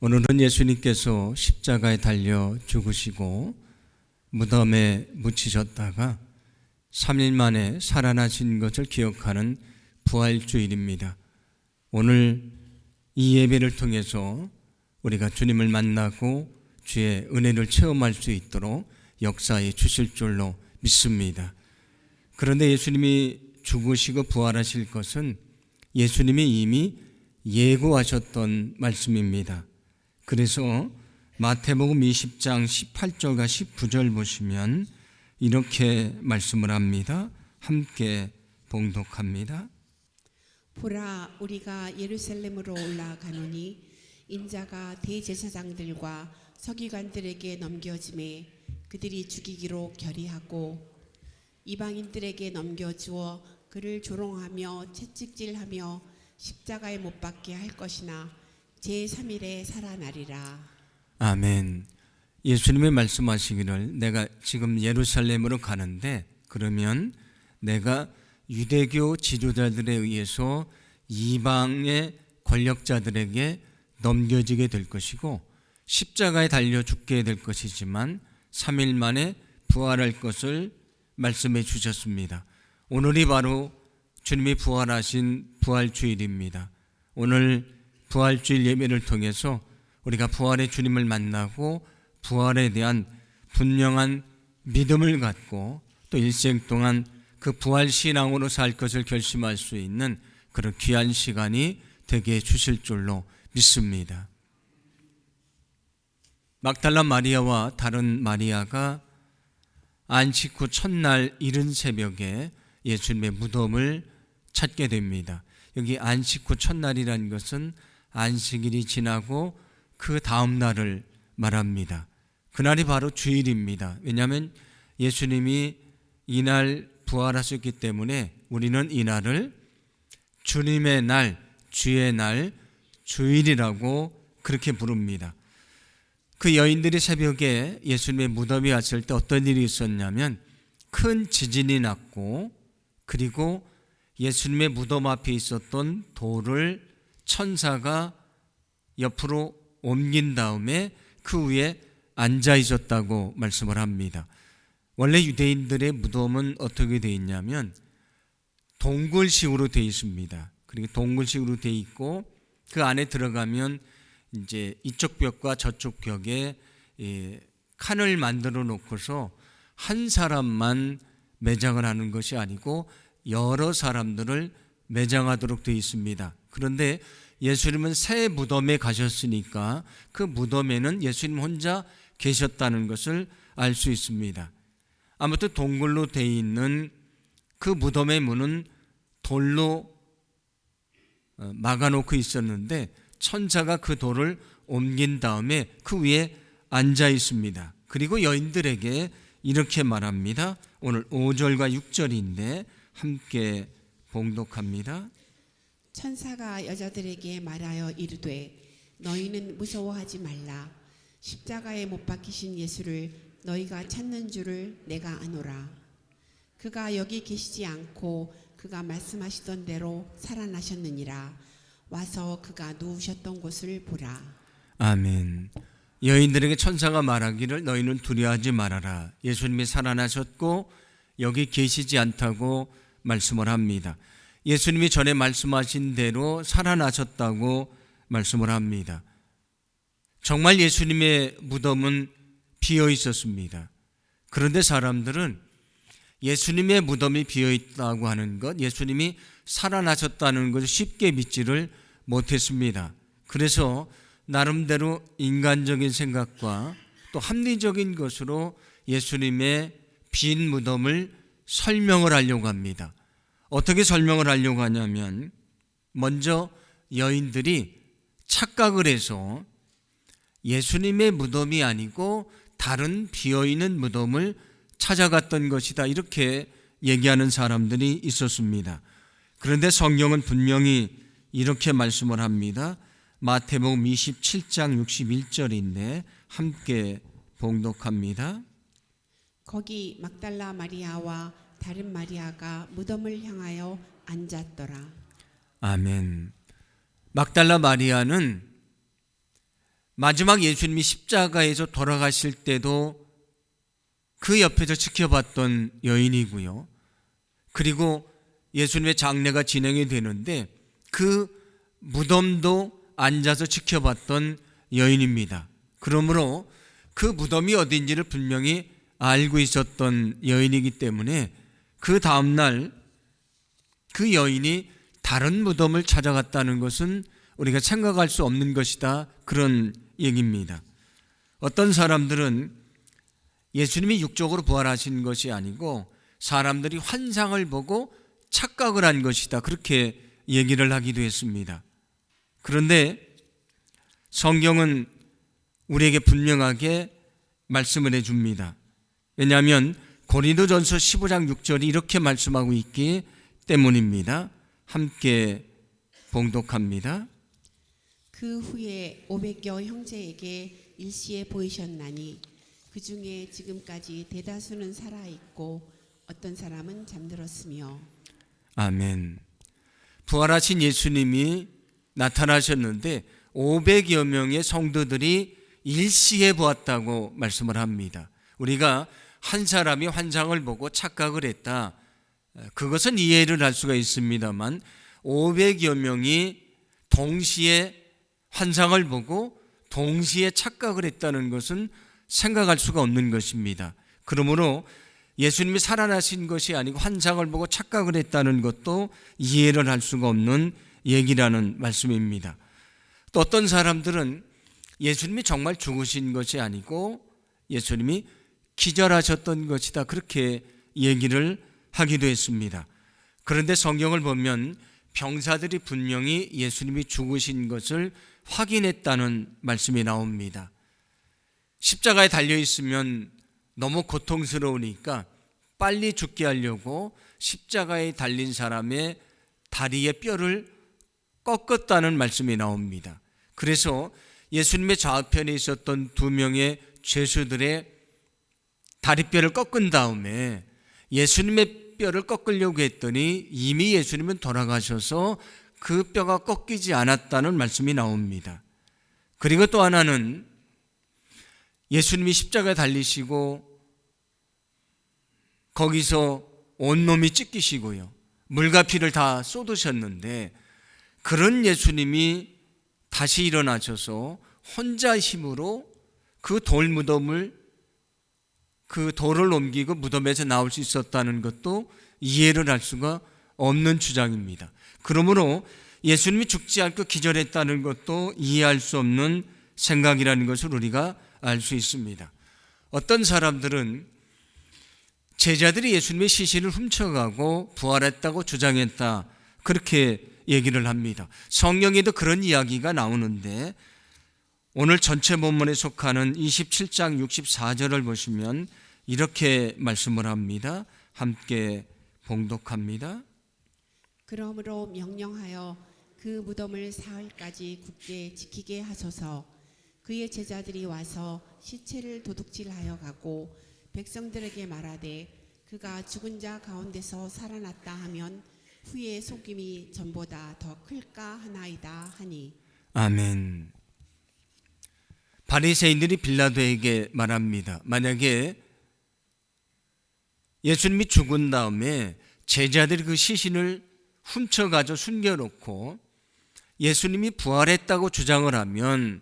오늘은 예수님께서 십자가에 달려 죽으시고 무덤에 묻히셨다가 3일 만에 살아나신 것을 기억하는 부활주일입니다. 오늘 이 예배를 통해서 우리가 주님을 만나고 주의 은혜를 체험할 수 있도록 역사해 주실 줄로 믿습니다. 그런데 예수님이 죽으시고 부활하실 것은 예수님이 이미 예고하셨던 말씀입니다. 그래서 마태복음 20장 18절과 19절 보시면 이렇게 말씀을 합니다. 함께 봉독합니다. 보라, 우리가 예루살렘으로 올라가노니 인자가 대제사장들과 서기관들에게 넘겨짐에 그들이 죽이기로 결의하고 이방인들에게 넘겨주어 그를 조롱하며 채찍질하며 십자가에 못 박게 할 것이나 제3일에 살아나리라. 아멘. 예수님이 말씀하시기를 내가 지금 예루살렘으로 가는데 그러면 내가 유대교 지도자들에 의해서 이방의 권력자들에게 넘겨지게 될 것이고 십자가에 달려 죽게 될 것이지만 3일 만에 부활할 것을 말씀해 주셨습니다. 오늘이 바로 주님이 부활하신 부활주일입니다. 오늘 부활주일 예배를 통해서 우리가 부활의 주님을 만나고 부활에 대한 분명한 믿음을 갖고 또 일생 동안 그 부활 신앙으로 살 것을 결심할 수 있는 그런 귀한 시간이 되게 해주실 줄로 믿습니다. 막달라 마리아와 다른 마리아가 안식 후 첫날 이른 새벽에 예수님의 무덤을 찾게 됩니다. 여기 안식 후 첫날이라는 것은 안식일이 지나고 그 다음 날을 말합니다. 그날이 바로 주일입니다. 왜냐하면 예수님이 이날 부활하셨기 때문에 우리는 이날을 주님의 날, 주의 날, 주일이라고 그렇게 부릅니다. 그 여인들이 새벽에 예수님의 무덤에 왔을 때 어떤 일이 있었냐면 큰 지진이 났고 그리고 예수님의 무덤 앞에 있었던 돌을 천사가 옆으로 옮긴 다음에 그 위에 앉아 있었다고 말씀을 합니다. 원래 유대인들의 무덤은 어떻게 되어 있냐면 동굴식으로 되어 있습니다. 그리고 동굴식으로 되어 있고 그 안에 들어가면 이제 이쪽 벽과 저쪽 벽에 칸을 만들어 놓고서 한 사람만 매장을 하는 것이 아니고 여러 사람들을 매장하도록 되어 있습니다. 그런데 예수님은 새 무덤에 가셨으니까 그 무덤에는 예수님 혼자 계셨다는 것을 알 수 있습니다. 아무튼 동굴로 되어 있는 그 무덤의 문은 돌로 막아놓고 있었는데 천사가 그 돌을 옮긴 다음에 그 위에 앉아 있습니다. 그리고 여인들에게 이렇게 말합니다. 오늘 5절과 6절인데 함께 봉독합니다. 천사가 여자들에게 말하여 이르되 너희는 무서워하지 말라. 십자가에 못 박히신 예수를 너희가 찾는 줄을 내가 아노라. 그가 여기 계시지 않고 그가 말씀하시던 대로 살아나셨느니라. 와서 그가 누우셨던 곳을 보라. 아멘. 여인들에게 천사가 말하기를 너희는 두려워하지 말아라. 예수님이 살아나셨고 여기 계시지 않다고 말씀을 합니다. 예수님이 전에 말씀하신 대로 살아나셨다고 말씀을 합니다. 정말 예수님의 무덤은 비어 있었습니다. 그런데 사람들은 예수님의 무덤이 비어 있다고 하는 것, 예수님이 살아나셨다는 것을 쉽게 믿지를 못했습니다. 그래서 나름대로 인간적인 생각과 또 합리적인 것으로 예수님의 빈 무덤을 설명을 하려고 합니다. 어떻게 설명을 하려고 하냐면 먼저 여인들이 착각을 해서 예수님의 무덤이 아니고 다른 비어있는 무덤을 찾아갔던 것이다 이렇게 얘기하는 사람들이 있었습니다. 그런데 성경은 분명히 이렇게 말씀을 합니다. 마태복음 27장 61절인데 함께 봉독합니다. 거기 막달라 마리아와 다른 마리아가 무덤을 향하여 앉았더라. 아멘. 막달라 마리아는 마지막 예수님이 십자가에서 돌아가실 때도 그 옆에서 지켜봤던 여인이고요. 그리고 예수님의 장례가 진행이 되는데 그 무덤도 앉아서 지켜봤던 여인입니다. 그러므로 그 무덤이 어딘지를 분명히 알고 있었던 여인이기 때문에 그 다음날 그 여인이 다른 무덤을 찾아갔다는 것은 우리가 생각할 수 없는 것이다, 그런 얘기입니다. 어떤 사람들은 예수님이 육적으로 부활하신 것이 아니고 사람들이 환상을 보고 착각을 한 것이다, 그렇게 얘기를 하기도 했습니다. 그런데 성경은 우리에게 분명하게 말씀을 해줍니다. 왜냐하면 고린도전서 15장 6절이 이렇게 말씀하고 있기 때문입니다. 함께 봉독합니다. 그 후에 500여 형제에게 일시에 보이셨나니 그 중에 지금까지 대다수는 살아있고 어떤 사람은 잠들었으며. 아멘. 부활하신 예수님이 나타나셨는데 500여 명의 성도들이 일시에 보았다고 말씀을 합니다. 우리가 한 사람이 환상을 보고 착각을 했다, 그것은 이해를 할 수가 있습니다만 500여 명이 동시에 환상을 보고 동시에 착각을 했다는 것은 생각할 수가 없는 것입니다. 그러므로 예수님이 살아나신 것이 아니고 환상을 보고 착각을 했다는 것도 이해를 할 수가 없는 얘기라는 말씀입니다. 또 어떤 사람들은 예수님이 정말 죽으신 것이 아니고 예수님이 기절하셨던 것이다, 그렇게 얘기를 하기도 했습니다. 그런데 성경을 보면 병사들이 분명히 예수님이 죽으신 것을 확인했다는 말씀이 나옵니다. 십자가에 달려 있으면 너무 고통스러우니까 빨리 죽게 하려고 십자가에 달린 사람의 다리의 뼈를 꺾었다는 말씀이 나옵니다. 그래서 예수님의 좌우편에 있었던 두 명의 죄수들의 다리뼈를 꺾은 다음에 예수님의 뼈를 꺾으려고 했더니 이미 예수님은 돌아가셔서 그 뼈가 꺾이지 않았다는 말씀이 나옵니다. 그리고 또 하나는 예수님이 십자가에 달리시고 거기서 온몸이 찢기시고요, 물과 피를 다 쏟으셨는데 그런 예수님이 다시 일어나셔서 혼자 힘으로 그 돌무덤을, 그 돌을 옮기고 무덤에서 나올 수 있었다는 것도 이해를 할 수가 없는 주장입니다. 그러므로 예수님이 죽지 않고 기절했다는 것도 이해할 수 없는 생각이라는 것을 우리가 알 수 있습니다. 어떤 사람들은 제자들이 예수님의 시신을 훔쳐가고 부활했다고 주장했다, 그렇게 얘기를 합니다. 성경에도 그런 이야기가 나오는데 오늘 전체 본문에 속하는 27장 64절을 보시면 이렇게 말씀을 합니다. 함께 봉독합니다. 그러므로 명령하여 그 무덤을 사흘까지 굳게 지키게 하소서. 그의 제자들이 와서 시체를 도둑질하여 가고 백성들에게 말하되 그가 죽은 자 가운데서 살아났다 하면 후에 속임이 전보다 더 클까 하나이다 하니. 아멘. 바리새인들이 빌라도에게 말합니다. 만약에 예수님이 죽은 다음에 제자들이 그 시신을 훔쳐가져 숨겨놓고 예수님이 부활했다고 주장을 하면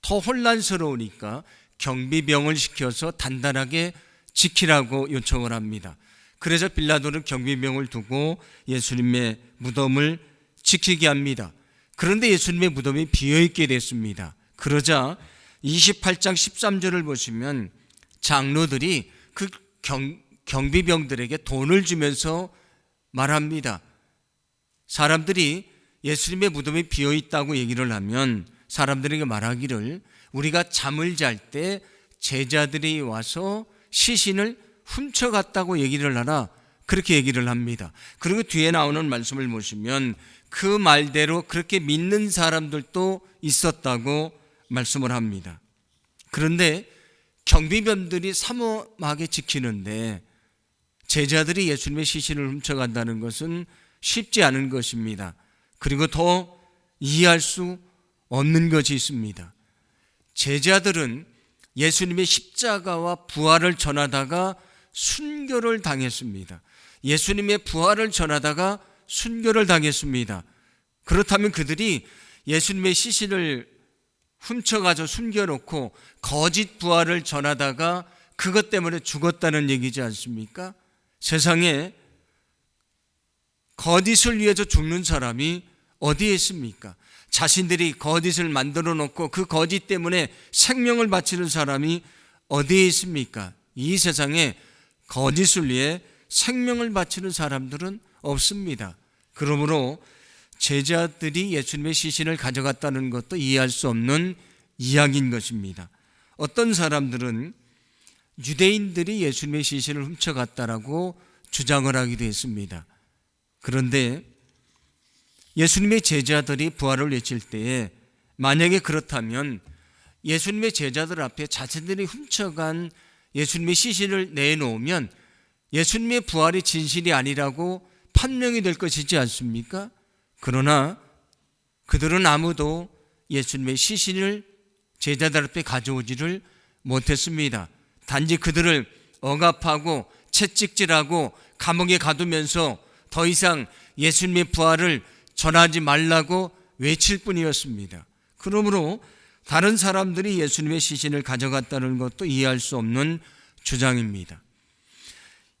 더 혼란스러우니까 경비병을 시켜서 단단하게 지키라고 요청을 합니다. 그래서 빌라도는 경비병을 두고 예수님의 무덤을 지키게 합니다. 그런데 예수님의 무덤이 비어있게 됐습니다. 그러자 28장 13절을 보시면 장로들이 그 경비병들에게 돈을 주면서 말합니다. 사람들이 예수님의 무덤이 비어있다고 얘기를 하면 사람들에게 말하기를 우리가 잠을 잘 때 제자들이 와서 시신을 훔쳐갔다고 얘기를 하라, 그렇게 얘기를 합니다. 그리고 뒤에 나오는 말씀을 보시면 그 말대로 그렇게 믿는 사람들도 있었다고 말씀을 합니다. 그런데 경비병들이 삼엄하게 지키는데 제자들이 예수님의 시신을 훔쳐간다는 것은 쉽지 않은 것입니다. 그리고 더 이해할 수 없는 것이 있습니다. 제자들은 예수님의 십자가와 부활을 전하다가 순교를 당했습니다. 예수님의 부활을 전하다가 순교를 당했습니다. 그렇다면 그들이 예수님의 시신을 훔쳐가서 숨겨놓고 거짓 부활을 전하다가 그것 때문에 죽었다는 얘기지 않습니까? 세상에 거짓을 위해서 죽는 사람이 어디에 있습니까? 자신들이 거짓을 만들어 놓고 그 거짓 때문에 생명을 바치는 사람이 어디에 있습니까? 이 세상에 거짓을 위해 생명을 바치는 사람들은 없습니다. 그러므로 제자들이 예수님의 시신을 가져갔다는 것도 이해할 수 없는 이야기인 것입니다. 어떤 사람들은 유대인들이 예수님의 시신을 훔쳐갔다라고 주장을 하기도 했습니다. 그런데 예수님의 제자들이 부활을 외칠 때에 만약에 그렇다면 예수님의 제자들 앞에 자신들이 훔쳐간 예수님의 시신을 내놓으면 예수님의 부활이 진실이 아니라고 판명이 될 것이지 않습니까? 그러나 그들은 아무도 예수님의 시신을 제자들 앞에 가져오지를 못했습니다. 단지 그들을 억압하고 채찍질하고 감옥에 가두면서 더 이상 예수님의 부활을 전하지 말라고 외칠 뿐이었습니다. 그러므로 다른 사람들이 예수님의 시신을 가져갔다는 것도 이해할 수 없는 주장입니다.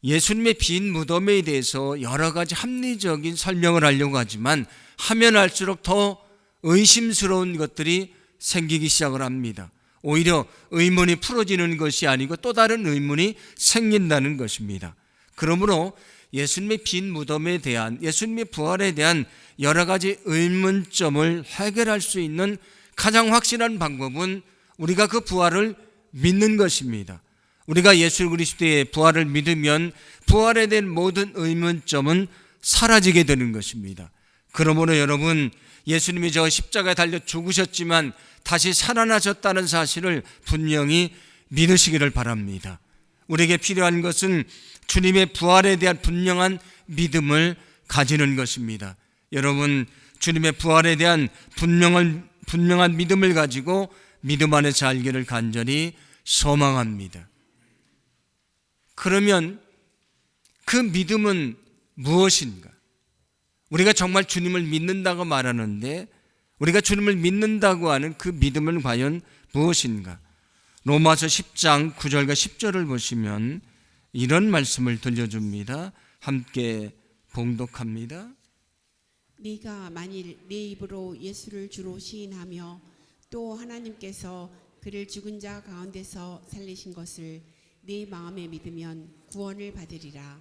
예수님의 빈 무덤에 대해서 여러 가지 합리적인 설명을 하려고 하지만 하면 할수록 더 의심스러운 것들이 생기기 시작을 합니다. 오히려 의문이 풀어지는 것이 아니고 또 다른 의문이 생긴다는 것입니다. 그러므로 예수님의 빈 무덤에 대한, 예수님의 부활에 대한 여러 가지 의문점을 해결할 수 있는 가장 확실한 방법은 우리가 그 부활을 믿는 것입니다. 우리가 예수 그리스도의 부활을 믿으면 부활에 대한 모든 의문점은 사라지게 되는 것입니다. 그러므로 여러분, 예수님이 저 십자가에 달려 죽으셨지만 다시 살아나셨다는 사실을 분명히 믿으시기를 바랍니다. 우리에게 필요한 것은 주님의 부활에 대한 분명한 믿음을 가지는 것입니다. 여러분, 주님의 부활에 대한 분명한 믿음을 가지고 믿음 안에 살기를 간절히 소망합니다. 그러면 그 믿음은 무엇인가? 우리가 정말 주님을 믿는다고 말하는데 우리가 주님을 믿는다고 하는 그 믿음은 과연 무엇인가? 로마서 10장 9절과 10절을 보시면 이런 말씀을 들려줍니다. 함께 봉독합니다. 네가 만일 네 입으로 예수를 주로 시인하며 또 하나님께서 그를 죽은 자 가운데서 살리신 것을 네 마음에 믿으면 구원을 받으리라.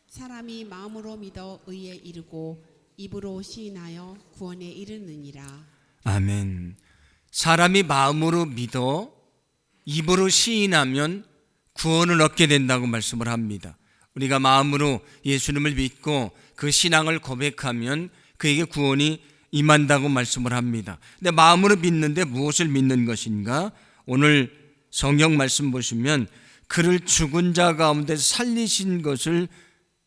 사람이 마음으로 믿어 의에 이르고 입으로 시인하여 구원에 이르느니라. 아멘. 사람이 마음으로 믿어 입으로 시인하면 구원을 얻게 된다고 말씀을 합니다. 우리가 마음으로 예수님을 믿고 그 신앙을 고백하면 그에게 구원이 임한다고 말씀을 합니다. 근데 마음으로 믿는데 무엇을 믿는 것인가? 오늘 성경 말씀 보시면 그를 죽은 자 가운데 살리신 것을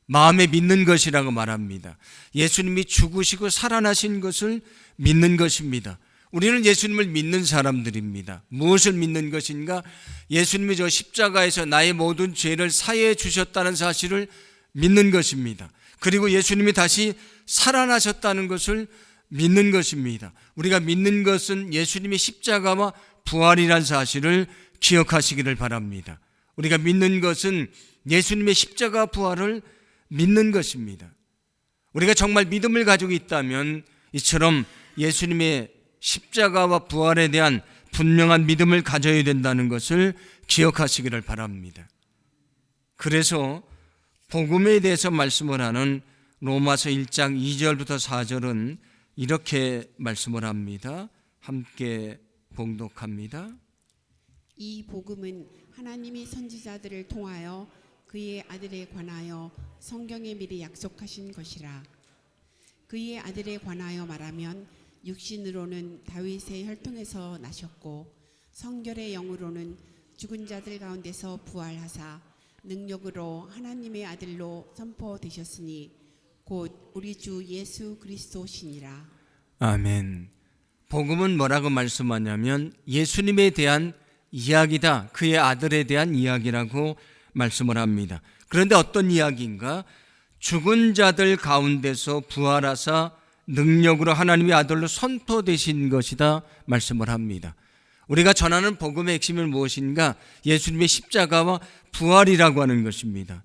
마음에 믿는 것이라고 말합니다. 예수님이 죽으시고 살아나신 것을 믿는 것입니다. 우리는 예수님을 믿는 사람들입니다. 무엇을 믿는 것인가? 예수님이 저 십자가에서 나의 모든 죄를 사해해 주셨다는 사실을 믿는 것입니다. 그리고 예수님이 다시 살아나셨다는 것을 믿는 것입니다. 우리가 믿는 것은 예수님의 십자가와 부활이라는 사실을 기억하시기를 바랍니다. 우리가 믿는 것은 예수님의 십자가 부활을 믿는 것입니다. 우리가 정말 믿음을 가지고 있다면 이처럼 예수님의 십자가와 부활에 대한 분명한 믿음을 가져야 된다는 것을 기억하시기를 바랍니다. 그래서 복음에 대해서 말씀을 하는 로마서 1장 2절부터 4절은 이렇게 말씀을 합니다. 함께 봉독합니다. 이 복음은 하나님이 선지자들을 통하여 그의 아들에 관하여 성경에 미리 약속하신 것이라. 그의 아들에 관하여 말하면 육신으로는 다윗의 혈통에서 나셨고 성결의 영으로는 죽은 자들 가운데서 부활하사 능력으로 하나님의 아들로 선포되셨으니 곧 우리 주 예수 그리스도시니라. 아멘. 복음은 뭐라고 말씀하냐면 예수님에 대한 이야기다. 그의 아들에 대한 이야기라고 말씀을 합니다. 그런데 어떤 이야기인가? 죽은 자들 가운데서 부활하사 능력으로 하나님의 아들로 선포되신 것이다 말씀을 합니다. 우리가 전하는 복음의 핵심은 무엇인가? 예수님의 십자가와 부활이라고 하는 것입니다.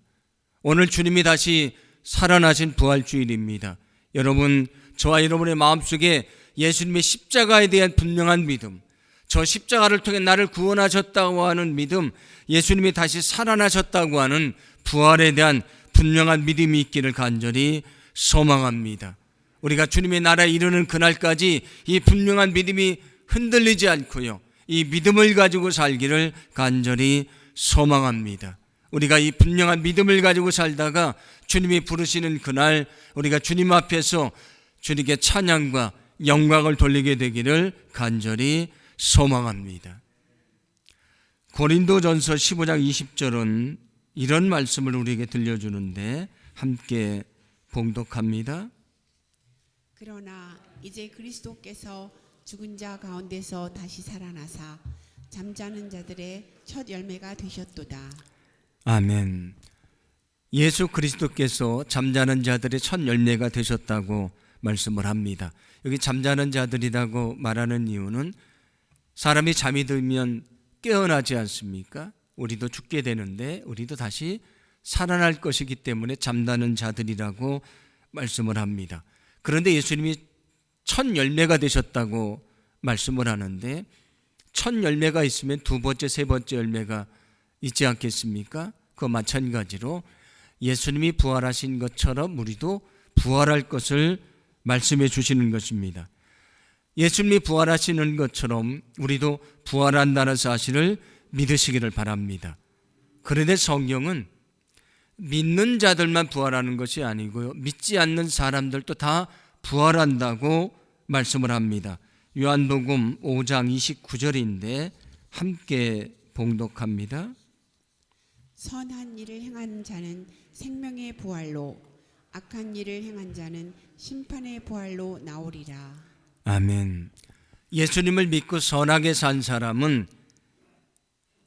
오늘 주님이 다시 살아나신 부활주일입니다. 여러분, 저와 여러분의 마음속에 예수님의 십자가에 대한 분명한 믿음, 저 십자가를 통해 나를 구원하셨다고 하는 믿음, 예수님이 다시 살아나셨다고 하는 부활에 대한 분명한 믿음이 있기를 간절히 소망합니다. 우리가 주님의 나라에 이르는 그날까지 이 분명한 믿음이 흔들리지 않고요, 이 믿음을 가지고 살기를 간절히 소망합니다. 우리가 이 분명한 믿음을 가지고 살다가 주님이 부르시는 그날 우리가 주님 앞에서 주님께 찬양과 영광을 돌리게 되기를 간절히 소망합니다. 고린도전서 15장 20절은 이런 말씀을 우리에게 들려주는데 함께 봉독합니다. 그러나 이제 그리스도께서 죽은 자 가운데서 다시 살아나사 잠자는 자들의 첫 열매가 되셨도다. 아멘. 예수 그리스도께서 잠자는 자들의 첫 열매가 되셨다고 말씀을 합니다. 여기 잠자는 자들이라고 말하는 이유는 사람이 잠이 들면 깨어나지 않습니까? 우리도 죽게 되는데 우리도 다시 살아날 것이기 때문에 잠자는 자들이라고 말씀을 합니다. 그런데 예수님이 첫 열매가 되셨다고 말씀을 하는데 첫 열매가 있으면 두 번째, 세 번째 열매가 있지 않겠습니까? 그와 마찬가지로 예수님이 부활하신 것처럼 우리도 부활할 것을 말씀해 주시는 것입니다. 예수님이 부활하시는 것처럼 우리도 부활한다는 사실을 믿으시기를 바랍니다. 그런데 성경은 믿는 자들만 부활하는 것이 아니고요, 믿지 않는 사람들도 다 부활한다고 말씀을 합니다. 요한복음 5장 29절인데 함께 봉독합니다. 선한 일을 행한 자는 생명의 부활로, 악한 일을 행한 자는 심판의 부활로 나오리라. 아멘. 예수님을 믿고 선하게 산 사람은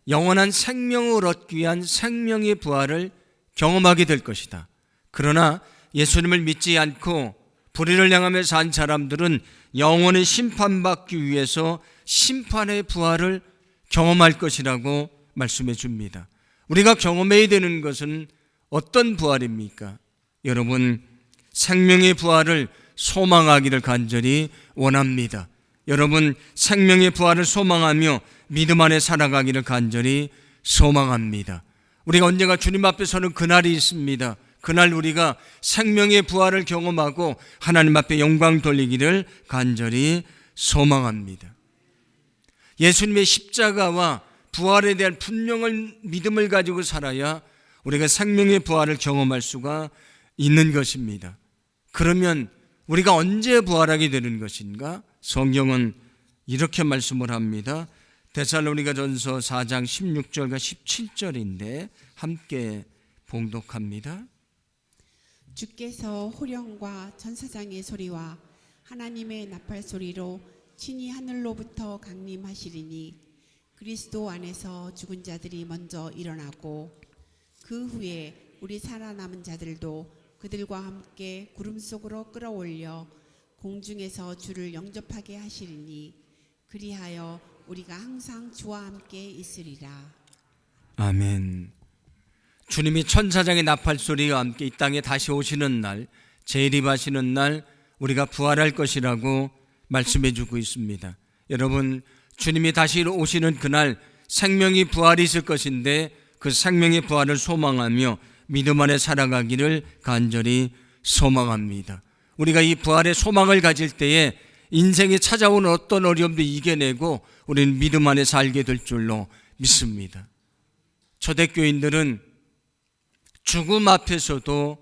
영원한 생명을 얻기 위한 생명의 부활을 경험하게 될 것이다. 그러나 예수님을 믿지 않고 불의를 행하며 산 사람들은 영원히 심판받기 위해서 심판의 부활을 경험할 것이라고 말씀해 줍니다. 우리가 경험해야 되는 것은 어떤 부활입니까? 여러분, 생명의 부활을 소망하기를 간절히 원합니다. 여러분, 생명의 부활을 소망하며 믿음 안에 살아가기를 간절히 소망합니다. 우리가 언젠가 주님 앞에 서는 그날이 있습니다. 그날 우리가 생명의 부활을 경험하고 하나님 앞에 영광 돌리기를 간절히 소망합니다. 예수님의 십자가와 부활에 대한 분명한 믿음을 가지고 살아야 우리가 생명의 부활을 경험할 수가 있는 것입니다. 그러면 우리가 언제 부활하게 되는 것인가? 성경은 이렇게 말씀을 합니다. 데살로니가전서 4장 16절과 17절인데 함께 봉독합니다. 주께서 호령과 천사장의 소리와 하나님의 나팔 소리로 친히 하늘로부터 강림하시리니 그리스도 안에서 죽은 자들이 먼저 일어나고 그 후에 우리 살아남은 자들도 그들과 함께 구름 속으로 끌어올려 공중에서 주를 영접하게 하시리니 그리하여 우리가 항상 주와 함께 있으리라. 아멘. 주님이 천사장의 나팔 소리와 함께 이 땅에 다시 오시는 날, 재림하시는 날 우리가 부활할 것이라고 말씀해 주고 있습니다. 여러분, 주님이 다시 오시는 그날 생명의 부활이 있을 것인데 그 생명의 부활을 소망하며 믿음 안에 살아가기를 간절히 소망합니다. 우리가 이 부활의 소망을 가질 때에 인생에 찾아오는 어떤 어려움도 이겨내고 우리는 믿음 안에 살게 될 줄로 믿습니다. 초대교인들은 죽음 앞에서도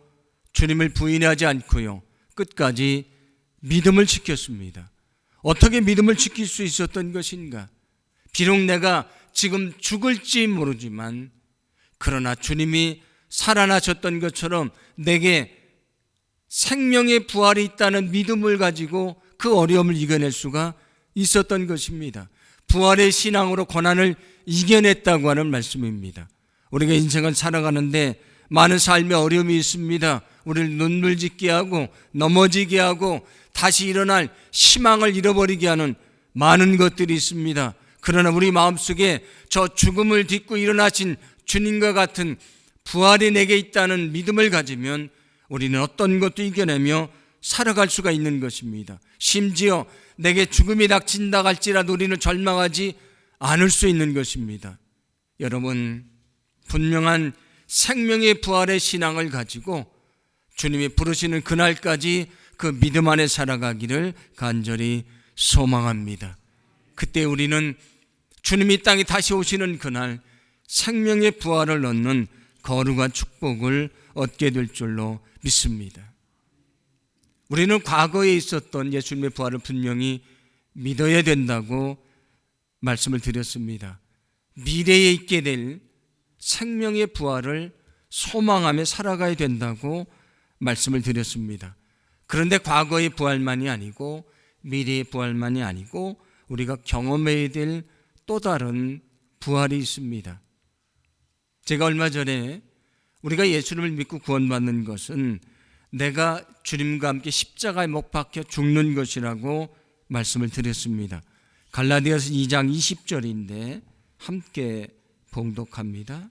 주님을 부인하지 않고요, 끝까지 믿음을 지켰습니다. 어떻게 믿음을 지킬 수 있었던 것인가? 비록 내가 지금 죽을지 모르지만 그러나 주님이 살아나셨던 것처럼 내게 생명의 부활이 있다는 믿음을 가지고 그 어려움을 이겨낼 수가 있었던 것입니다. 부활의 신앙으로 고난을 이겨냈다고 하는 말씀입니다. 우리가 인생을 살아가는데 많은 삶의 어려움이 있습니다. 우리를 눈물 짓게 하고 넘어지게 하고 다시 일어날 희망을 잃어버리게 하는 많은 것들이 있습니다. 그러나 우리 마음속에 저 죽음을 딛고 일어나신 주님과 같은 부활이 내게 있다는 믿음을 가지면 우리는 어떤 것도 이겨내며 살아갈 수가 있는 것입니다. 심지어 내게 죽음이 닥친다 할지라도 우리는 절망하지 않을 수 있는 것입니다. 여러분, 분명한 생명의 부활의 신앙을 가지고 주님이 부르시는 그날까지 그 믿음 안에 살아가기를 간절히 소망합니다. 그때 우리는 주님이 땅에 다시 오시는 그날 생명의 부활을 얻는 거룩한 축복을 얻게 될 줄로 믿습니다. 우리는 과거에 있었던 예수님의 부활을 분명히 믿어야 된다고 말씀을 드렸습니다. 미래에 있게 될 생명의 부활을 소망하며 살아가야 된다고 말씀을 드렸습니다. 그런데 과거의 부활만이 아니고 미래의 부활만이 아니고 우리가 경험해야 될 또 다른 부활이 있습니다. 제가 얼마 전에 우리가 예수님을 믿고 구원받는 것은 내가 주님과 함께 십자가에 못 박혀 죽는 것이라고 말씀을 드렸습니다. 갈라디아서 2장 20절인데 함께 봉독합니다.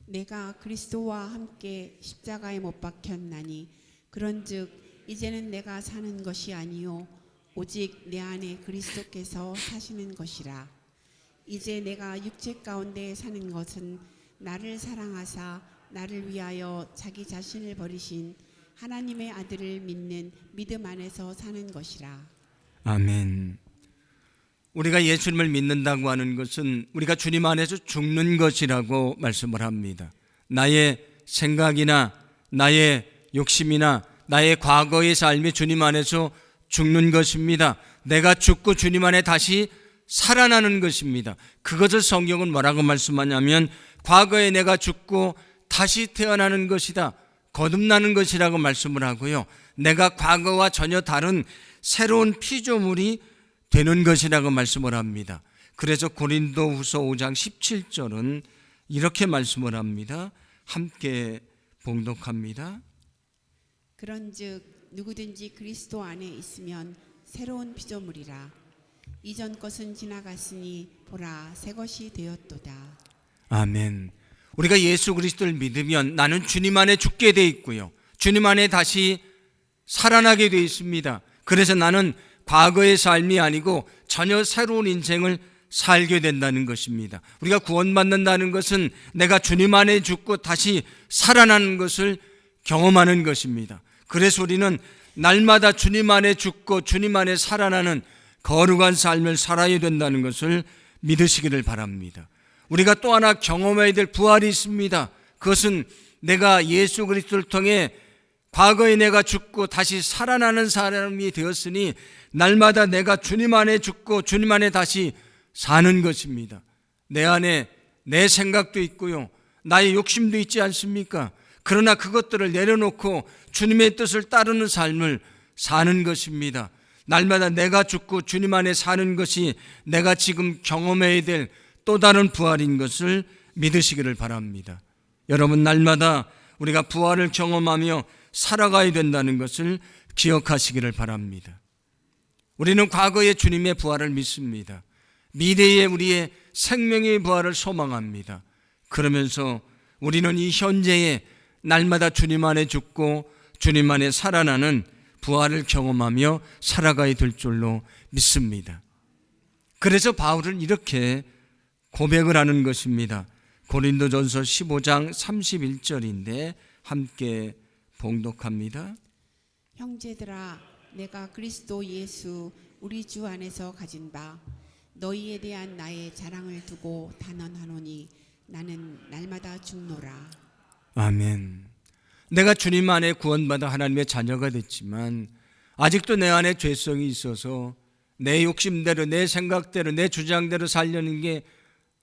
내가 그리스도와 함께 십자가에 못 박혔나니 그런즉 이제는 내가 사는 것이 아니요 오직 내 안에 그리스도께서 사시는 것이라. 이제 내가 육체 가운데 사는 것은 나를 사랑하사 나를 위하여 자기 자신을 버리신 하나님의 아들을 믿는 믿음 안에서 사는 것이라. 아멘. 우리가 예수님을 믿는다고 하는 것은 우리가 주님 안에서 죽는 것이라고 말씀을 합니다. 나의 생각이나 나의 욕심이나 나의 과거의 삶이 주님 안에서 죽는 것입니다. 내가 죽고 주님 안에 다시 살아나는 것입니다. 그것을 성경은 뭐라고 말씀하냐면 과거에 내가 죽고 다시 태어나는 것이다, 거듭나는 것이라고 말씀을 하고요, 내가 과거와 전혀 다른 새로운 피조물이 되는 것이라고 말씀을 합니다. 그래서 고린도후서 5장 17절은 이렇게 말씀을 합니다. 함께 봉독합니다. 그런즉 누구든지 그리스도 안에 있으면 새로운 피조물이라. 이전 것은 지나갔으니 보라 새 것이 되었도다. 아멘. 우리가 예수 그리스도를 믿으면 나는 주님 안에 죽게 돼 있고요, 주님 안에 다시 살아나게 돼 있습니다. 그래서 나는 과거의 삶이 아니고 전혀 새로운 인생을 살게 된다는 것입니다. 우리가 구원받는다는 것은 내가 주님 안에 죽고 다시 살아나는 것을 경험하는 것입니다. 그래서 우리는 날마다 주님 안에 죽고 주님 안에 살아나는 거룩한 삶을 살아야 된다는 것을 믿으시기를 바랍니다. 우리가 또 하나 경험해야 될 부활이 있습니다. 그것은 내가 예수 그리스도를 통해 과거에 내가 죽고 다시 살아나는 사람이 되었으니 날마다 내가 주님 안에 죽고 주님 안에 다시 사는 것입니다. 내 안에 내 생각도 있고요, 나의 욕심도 있지 않습니까? 그러나 그것들을 내려놓고 주님의 뜻을 따르는 삶을 사는 것입니다. 날마다 내가 죽고 주님 안에 사는 것이 내가 지금 경험해야 될 또 다른 부활인 것을 믿으시기를 바랍니다. 여러분, 날마다 우리가 부활을 경험하며 살아가야 된다는 것을 기억하시기를 바랍니다. 우리는 과거의 주님의 부활을 믿습니다. 미래의 우리의 생명의 부활을 소망합니다. 그러면서 우리는 이 현재에 날마다 주님 안에 죽고 주님 안에 살아나는 부활을 경험하며 살아가야 될 줄로 믿습니다. 그래서 바울은 이렇게 고백을 하는 것입니다. 고린도전서 15장 31절인데 함께 봉독합니다. 형제들아, 내가 그리스도 예수 우리 주 안에서 가진 바 너희에 대한 나의 자랑을 두고 단언하노니 나는 날마다 죽노라. 아멘. 내가 주님 안에 구원받아 하나님의 자녀가 됐지만 아직도 내 안에 죄성이 있어서 내 욕심대로, 내 생각대로, 내 주장대로 살려는 게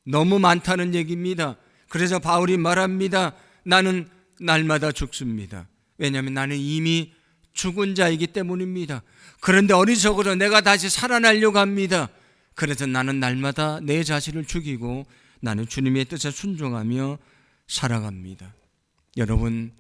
너무 많다는 얘기입니다. 그래서 바울이 말합니다. 나는 날마다 죽습니다. 왜냐하면 나는 이미 죽은 자이기 때문입니다. 그런데 어리석어서 내가 다시 살아나려고 합니다. 그래서 나는 날마다 내 자신을 죽이고 나는 주님의 뜻에 순종하며 살아갑니다. 여러분,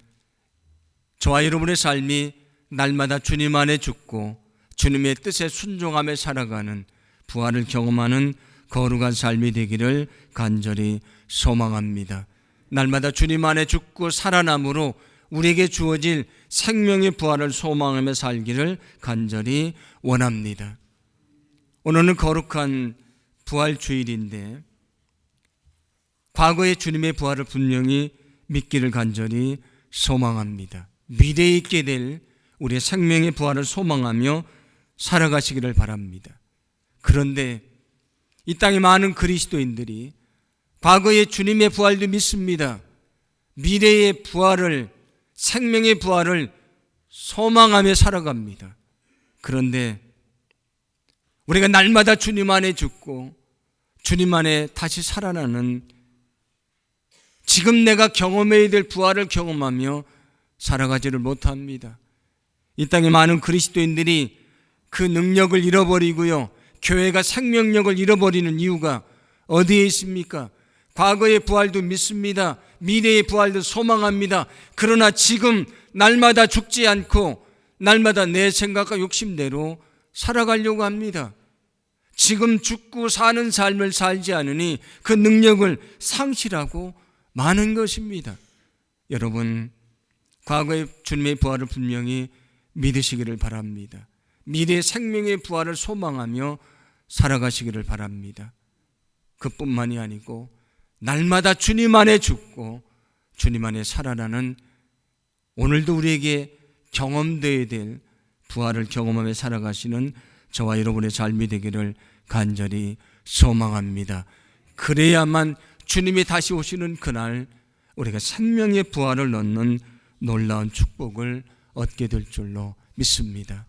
저와 여러분의 삶이 날마다 주님 안에 죽고 주님의 뜻에 순종하며 살아가는 부활을 경험하는 거룩한 삶이 되기를 간절히 소망합니다. 날마다 주님 안에 죽고 살아남으로 우리에게 주어질 생명의 부활을 소망하며 살기를 간절히 원합니다. 오늘은 거룩한 부활주일인데 과거의 주님의 부활을 분명히 믿기를 간절히 소망합니다. 미래에 있게 될 우리의 생명의 부활을 소망하며 살아가시기를 바랍니다. 그런데 이 땅에 많은 그리스도인들이 과거의 주님의 부활도 믿습니다. 미래의 부활을, 생명의 부활을 소망하며 살아갑니다. 그런데 우리가 날마다 주님 안에 죽고 주님 안에 다시 살아나는 지금 내가 경험해야 될 부활을 경험하며 살아가지를 못합니다. 이 땅에 많은 그리스도인들이 그 능력을 잃어버리고요, 교회가 생명력을 잃어버리는 이유가 어디에 있습니까? 과거의 부활도 믿습니다. 미래의 부활도 소망합니다. 그러나 지금 날마다 죽지 않고 날마다 내 생각과 욕심대로 살아가려고 합니다. 지금 죽고 사는 삶을 살지 않으니 그 능력을 상실하고 많은 것입니다. 여러분, 과거의 주님의 부활을 분명히 믿으시기를 바랍니다. 미래의 생명의 부활을 소망하며 살아가시기를 바랍니다. 그뿐만이 아니고 날마다 주님 안에 죽고 주님 안에 살아나는 오늘도 우리에게 경험되어야 될 부활을 경험하며 살아가시는 저와 여러분의 삶이 되기를 간절히 소망합니다. 그래야만 주님이 다시 오시는 그날 우리가 생명의 부활을 얻는 놀라운 축복을 얻게 될 줄로 믿습니다.